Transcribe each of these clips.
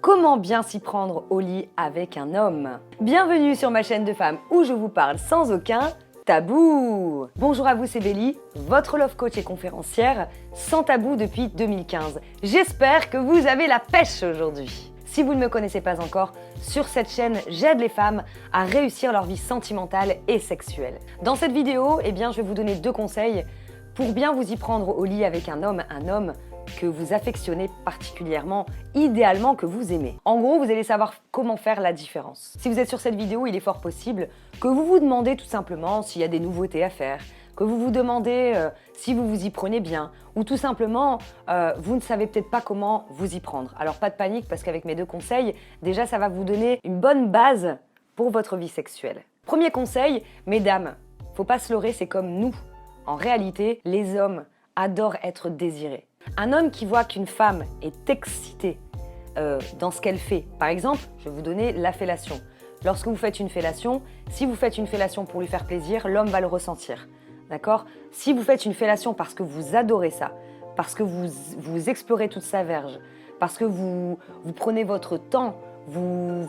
Comment bien s'y prendre au lit avec un homme? Bienvenue sur ma chaîne de femmes où je vous parle sans aucun tabou. Bonjour à vous, c'est Bélie, votre love coach et conférencière sans tabou depuis 2015. J'espère que vous avez la pêche aujourd'hui. Si vous ne me connaissez pas encore, sur cette chaîne, j'aide les femmes à réussir leur vie sentimentale et sexuelle. Dans cette vidéo, je vais vous donner 2 conseils pour bien vous y prendre au lit avec un homme que vous affectionnez particulièrement, idéalement que vous aimez. En gros, vous allez savoir comment faire la différence. Si vous êtes sur cette vidéo, il est fort possible que vous vous demandez tout simplement s'il y a des nouveautés à faire, que vous vous demandez si vous vous y prenez bien, ou tout simplement, vous ne savez peut-être pas comment vous y prendre. Alors pas de panique, parce qu'avec mes 2 conseils, déjà ça va vous donner une bonne base pour votre vie sexuelle. Premier conseil, mesdames, faut pas se leurrer, c'est comme nous. En réalité, les hommes adorent être désirés. Un homme qui voit qu'une femme est excitée dans ce qu'elle fait, par exemple, je vais vous donner la fellation. Lorsque vous faites une fellation, si vous faites une fellation pour lui faire plaisir, l'homme va le ressentir. D'accord? Si vous faites une fellation parce que vous adorez ça, parce que vous explorez toute sa verge, parce que vous prenez votre temps, vous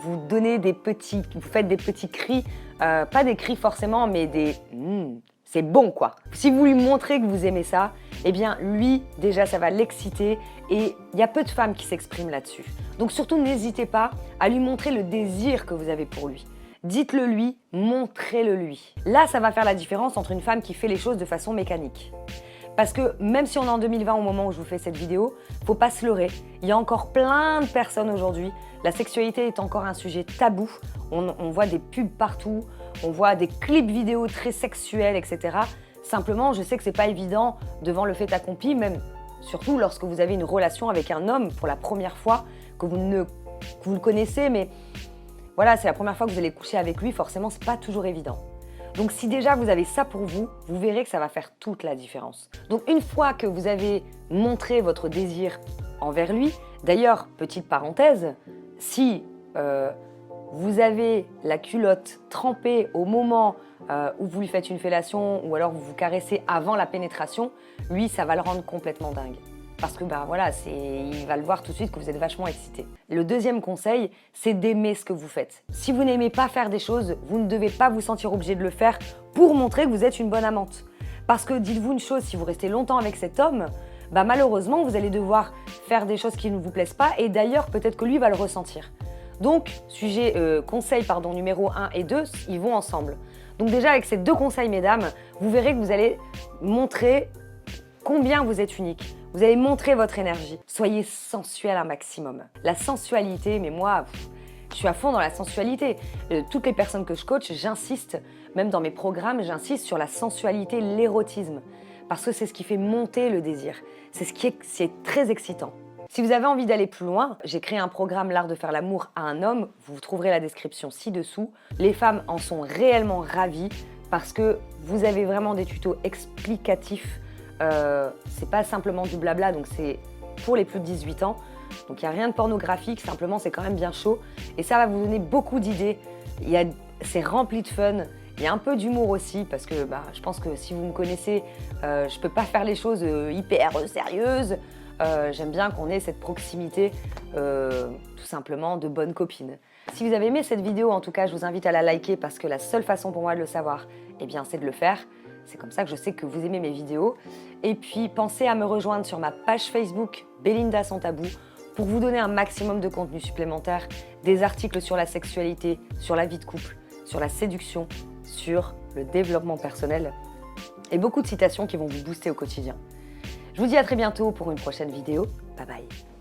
faites des petits cris, pas des cris forcément, mais des c'est bon quoi. Si vous lui montrez que vous aimez ça, eh bien lui, déjà ça va l'exciter et il y a peu de femmes qui s'expriment là-dessus. Donc surtout n'hésitez pas à lui montrer le désir que vous avez pour lui. Dites-le lui, montrez-le lui. Là, ça va faire la différence entre une femme qui fait les choses de façon mécanique. Parce que même si on est en 2020 au moment où je vous fais cette vidéo, faut pas se leurrer. Il y a encore plein de personnes aujourd'hui. La sexualité est encore un sujet tabou. On voit des pubs partout, on voit des clips vidéo très sexuels, etc. Simplement, je sais que c'est pas évident devant le fait accompli, même surtout lorsque vous avez une relation avec un homme pour la première fois, que vous le connaissez, mais voilà, c'est la première fois que vous allez coucher avec lui, forcément, c'est pas toujours évident. Donc si déjà vous avez ça pour vous, vous verrez que ça va faire toute la différence. Donc une fois que vous avez montré votre désir envers lui, d'ailleurs, petite parenthèse, si vous avez la culotte trempée au moment où vous lui faites une fellation ou alors vous vous caressez avant la pénétration, lui, ça va le rendre complètement dingue. Parce que il va le voir tout de suite que vous êtes vachement excité. Le deuxième conseil, c'est d'aimer ce que vous faites. Si vous n'aimez pas faire des choses, vous ne devez pas vous sentir obligé de le faire pour montrer que vous êtes une bonne amante. Parce que dites-vous une chose, si vous restez longtemps avec cet homme, malheureusement, vous allez devoir faire des choses qui ne vous plaisent pas et d'ailleurs, peut-être que lui va le ressentir. Donc, conseil numéro 1 et 2, ils vont ensemble. Donc déjà, avec ces 2 conseils, mesdames, vous verrez que vous allez montrer combien vous êtes unique. Vous allez montrer votre énergie. Soyez sensuel un maximum. La sensualité, mais moi, je suis à fond dans la sensualité. Toutes les personnes que je coach, j'insiste, même dans mes programmes, j'insiste sur la sensualité, l'érotisme. Parce que c'est ce qui fait monter le désir. C'est très excitant. Si vous avez envie d'aller plus loin, j'ai créé un programme L'Art de faire l'amour à un homme. Vous trouverez la description ci-dessous. Les femmes en sont réellement ravies parce que vous avez vraiment des tutos explicatifs. C'est pas simplement du blabla, donc c'est pour les plus de 18 ans. Donc il n'y a rien de pornographique, simplement c'est quand même bien chaud. Et ça va vous donner beaucoup d'idées. C'est rempli de fun. Il y a un peu d'humour aussi, parce que je pense que si vous me connaissez, je peux pas faire les choses hyper sérieuses. J'aime bien qu'on ait cette proximité, tout simplement, de bonnes copines. Si vous avez aimé cette vidéo, en tout cas, je vous invite à la liker parce que la seule façon pour moi de le savoir, c'est de le faire. C'est comme ça que je sais que vous aimez mes vidéos. Et puis, pensez à me rejoindre sur ma page Facebook Belinda Sans Tabou pour vous donner un maximum de contenu supplémentaire, des articles sur la sexualité, sur la vie de couple, sur la séduction, sur le développement personnel et beaucoup de citations qui vont vous booster au quotidien. Je vous dis à très bientôt pour une prochaine vidéo. Bye bye.